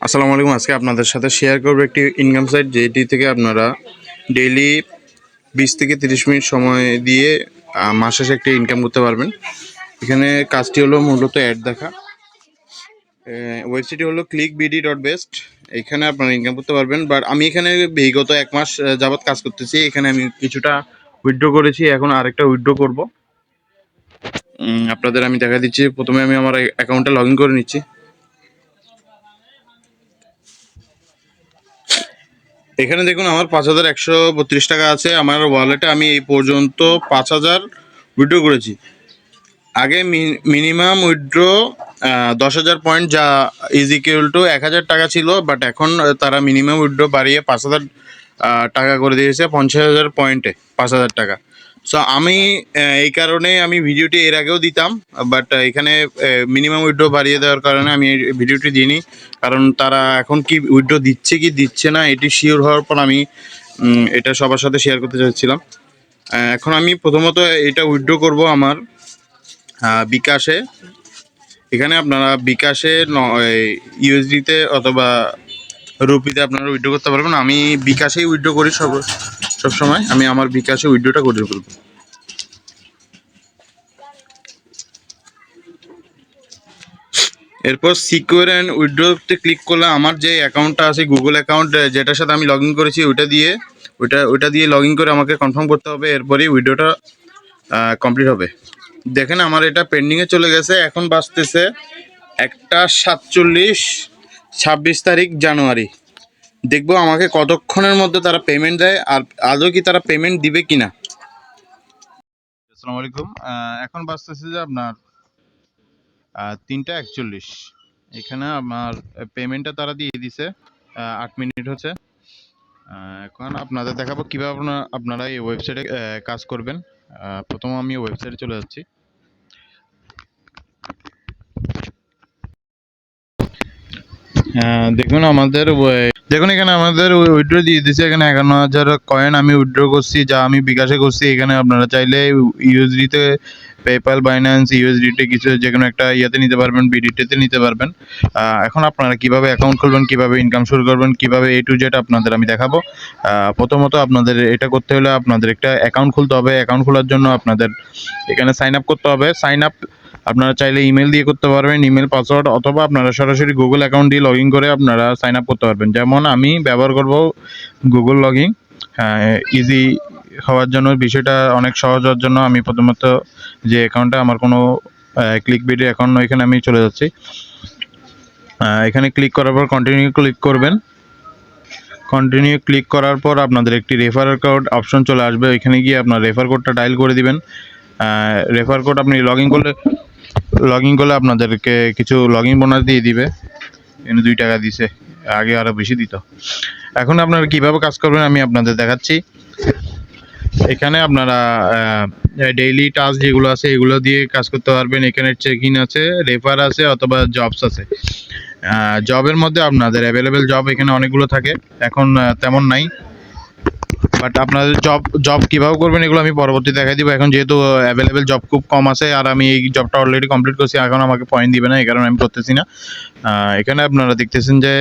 আসসালামু আলাইকুম। আজকে আপনাদের সাথে শেয়ার করব একটি ইনকাম সাইট, যেটি থেকে আপনারা ডেইলি 20 থেকে 30 মিনিট সময় দিয়ে মাস শেষে একটি ইনকাম করতে পারবেন। এখানে কাজটি হলো মূলত অ্যাড দেখা। ওয়েবসাইটটি হলো clickbd.best। এখানে আপনারা ইনকাম করতে পারবেন। বাট আমি এখানে বিগত 1 মাস যাবৎ কাজ করতেছি। এখানে আমি কিছুটা উইথড্র করেছি, এখন আরেকটা উইথড্র করব। আপনাদের আমি দেখা দিচ্ছি। প্রথমে আমি আমার অ্যাকাউন্টে লগ ইন করে নিচ্ছি। এখানে দেখুন আমার 5,132 টাকা আছে আমার ওয়ালেটে। আমি এই পর্যন্ত 5,000 উইথড্র করেছি। আগে মিনিমাম উইথড্র 10,000 পয়েন্ট, যা ইজ ইকুয়াল টু 1,000 টাকা ছিল। বাট এখন তারা মিনিমাম উইথড্র বাড়িয়ে 5,000 টাকা করে দিয়েছে, 50,000 পয়েন্টে 5,000 টাকা। সো আমি এই কারণে আমি ভিডিওটি এর আগেও দিতাম, বাট এখানে মিনিমাম উইথড্র বাড়িয়ে দেওয়ার কারণে আমি এই ভিডিওটি দিইনি। কারণ তারা এখন কি উইথড্র দিচ্ছে কি দিচ্ছে না এটি শিওর হওয়ার পর আমি এটা সবার সাথে শেয়ার করতে চাচ্ছিলাম। এখন আমি প্রথমত এটা উইথড্র করব আমার বিকাশে। এখানে আপনারা বিকাশে ইউএসডিতে অথবা রুপিতে আপনারা উইথড্র করতে পারবেন। আমি বিকাশেই উইথড্র করি সবসময়। আমি আমার বিকাশে উইথড্রটা করে ফেলব। এরপর সিকিউর অ্যান্ড উইথড্রতে ক্লিক করলে আমার যে অ্যাকাউন্টটা আছে, গুগল অ্যাকাউন্ট, যেটার সাথে আমি লগ ইন করেছি, ওইটা দিয়ে লগ ইন করে আমাকে কনফার্ম করতে হবে। এরপরেই উইথড্রটা কমপ্লিট হবে। দেখেন আমার এটা পেন্ডিংয়ে চলে গেছে। এখন বাজতেছে 1:47, 26 তারিখ জানুয়ারি। দেখবো আমাকে কতক্ষণের মধ্যে তারা পেমেন্ট দেয়, আর আদৌ কি তারা পেমেন্ট দিবে কিনা। আসসালামু আলাইকুম। এখন বাজতেছে যে আপনার 3:41। এখানে আমার পেমেন্টটা তারা দিয়ে দিছে। 8 মিনিট হচ্ছে। এখন আপনাদের দেখাবো কীভাবে আপনারা এই ওয়েবসাইটে কাজ করবেন। প্রথম আমি ওয়েবসাইটে চলে যাচ্ছি। দেখুন এখানে আমাদের উইথড্র দিয়ে দিচ্ছে। এখানে 51,000 কয়েন আমি উইথড্র করছি, যা আমি বিকাশে করছি। এখানে আপনারা চাইলে ইউএসডিতে, পেপ্যাল, বাইন্যান্স, ইউএসডিতে কিছু যে কোনো একটা ইয়েতে নিতে পারবেন, বিডিটিতে নিতে পারবেন। এখন আপনারা কিভাবে অ্যাকাউন্ট খুলবেন, কিভাবে ইনকাম শুরু করবেন, কিভাবে A to Z আপনাদের আমি দেখাবো। প্রথমত আপনাদের এটা করতে হলে আপনাদের একটা অ্যাকাউন্ট খুলতে হবে। অ্যাকাউন্ট খোলার জন্য আপনাদের এখানে সাইন আপ করতে হবে। সাইন আপ আপনারা চাইলে ইমেল দিয়ে করতে পারবেন, ইমেল পাসওয়ার্ড, অথবা আপনারা সরাসরি গুগল অ্যাকাউন্ট দিয়ে লগ ইন করে আপনারা সাইন আপ করতে পারবেন। যেমন আমি ব্যবহার করব গুগল লগ ইন। ইজি হওয়ার জন্য, বিষয়টা অনেক সহজ হওয়ার জন্য আমি প্রথমত যে অ্যাকাউন্টটা আমার কোনো ক্লিকবিডি অ্যাকাউন্ট নয়, এখানে আমি চলে যাচ্ছি। এখানে ক্লিক করার পর কন্টিনিউ ক্লিক করবেন। কন্টিনিউ ক্লিক করার পর আপনাদের একটি রেফার কোড অপশন চলে আসবে। এখানে গিয়ে আপনার রেফার কোডটা ডায়াল করে দিবেন। রেফার কোড আপনি লগ ইন করলে আপনাদেরকে কিছু লগ ইন বোনাস দিয়ে দিবে। এখানে 2 টাকা দিছে, আগে আরও বেশি দিত। এখন আপনারা কীভাবে কাজ করবেন আমি আপনাদের দেখাচ্ছি। এখানে আপনারা ডেইলি টাস্ক যেগুলো আছে এগুলো দিয়ে কাজ করতে পারবেন। এখানে চেক ইন আছে, রেফার আছে, অথবা জবস আছে। জবের মধ্যে আপনাদের অ্যাভেলেবেল জব এখানে অনেকগুলো থাকে, এখন তেমন নাই। বাট আপনাদের জব কীভাবে করবেন এগুলো আমি পরবর্তী দেখাই দিব। এখন যেহেতু অ্যাভেলেবেল জব খুব কম আছে, আর আমি এই জবটা অলরেডি কমপ্লিট করছি, এখন আমাকে পয়েন্ট দিবে না, এই কারণে আমি করতেছি না। এখানে আপনারা দেখতেছেন যে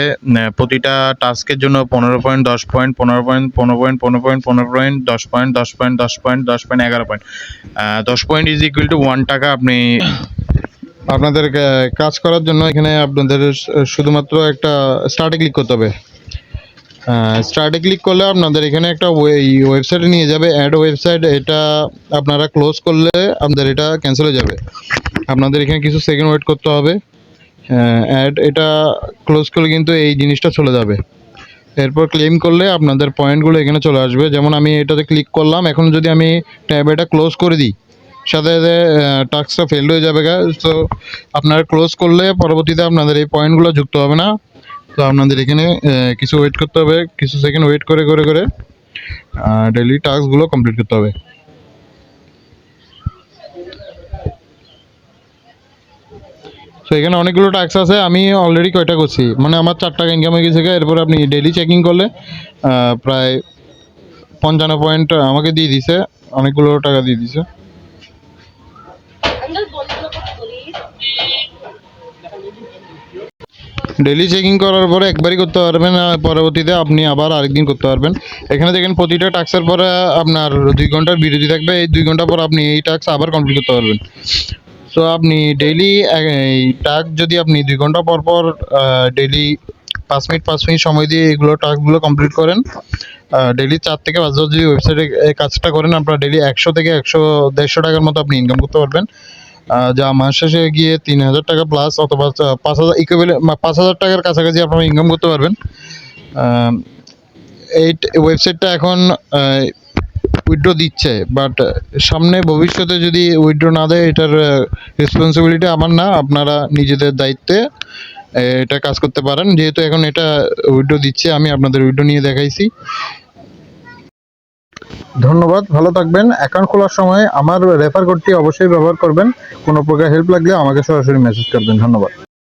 প্রতিটা টাস্কের জন্য 15 point, 10 point, 15 point, 15 point, 15 point, 15 point, 10 point, 10 point, 10 point, 10 point, 11 point. 10 point is equal to 1 টাকা। আপনাদের কাজ করার জন্য এখানে আপনাদের শুধুমাত্র একটা স্টার্টে ক্লিক করতে হবে। স্টার্টে ক্লিক করলে আপনাদের এখানে একটা ওয়েবসাইটে নিয়ে যাবে, অ্যাড ওয়েবসাইট। এটা আপনারা ক্লোজ করলে আপনাদের এটা ক্যান্সেল হয়ে যাবে। আপনাদের এখানে কিছু সেকেন্ড ওয়েট করতে হবে। অ্যাড এটা ক্লোজ করলে কিন্তু এই জিনিসটা চলে যাবে। এরপর ক্লেম করলে আপনাদের পয়েন্টগুলো এখানে চলে আসবে। যেমন আমি এটাতে ক্লিক করলাম, এখন যদি আমি ট্যাব এটা ক্লোজ করে দিই, সাথে সাথে টাস্কটা ফেলড হয়ে যাবে। তো আপনারা ক্লোজ করলে পরবর্তীতে আপনাদের এই পয়েন্টগুলো যুক্ত হবে না। তো আপনাদের এখানে কিছু ওয়েট করতে হবে, কিছু সেকেন্ড ওয়েট করে ডেইলি টাস্কগুলো কমপ্লিট করতে হবে। তো এখানে অনেকগুলো টাস্ক আছে, আমি অলরেডি কয়টা করছি, মানে আমার 4 টাকা ইনকাম হয়ে গেছে। এরপর আপনি ডেইলি চেকিং করলে প্রায় 55 পয়েন্ট আমাকে দিয়ে দিছে, অনেকগুলো টাকা দিয়ে দিছে। ডেইলি চেকিং করার পরে একবারই করতে পারবেন, পরবর্তীতে আপনি আবার আরেকদিন করতে পারবেন। এখানে দেখেন প্রতিটা টাস্কের পরে আপনার 2 ঘন্টার বিরতি থাকবে, এই 2 ঘন্টা পর আপনি এই টাস্ক আবার কমপ্লিট করতে পারবেন। সো আপনি ডেইলি এই টাস্ক যদি আপনি 2 ঘন্টা পর পর ডেইলি 5 মিনিট সময় দিয়ে এগুলো টাস্কগুলো কমপ্লিট করেন, ডেইলি 4 থেকে 5 বার যদি ওয়েবসাইটে এই কাজটা করেন, আপনার ডেইলি 100 থেকে 100-150 টাকার মতো আপনি ইনকাম করতে পারবেন। যা মাস শেষে গিয়ে 3000 টাকা প্লাস অথবা 5000 ইকুইভ্যালেন্ট 5000 টাকার কাছাকাছি আপনারা ইনকাম করতে পারবেন। এই ওয়েবসাইটটা এখন উইথড্র দিচ্ছে, বাট সামনে ভবিষ্যতে যদি উইথড্র না দেয়, এটার রেসপন্সিবিলিটি আমার না, আপনারা নিজেদের দায়িত্বে এটা কাজ করতে পারেন। যেহেতু এখন এটা উইথড্র দিচ্ছে, আমি আপনাদের উইথড্র নিয়ে দেখাইছি। ধন্যবাদ, ভালো থাকবেন। অ্যাকাউন্ট খোলার সময় আমার রেফার কোডটি অবশ্যই ব্যবহার করবেন। কোনো প্রকার হেল্প লাগলে আমাকে সরাসরি মেসেজ করবেন। ধন্যবাদ।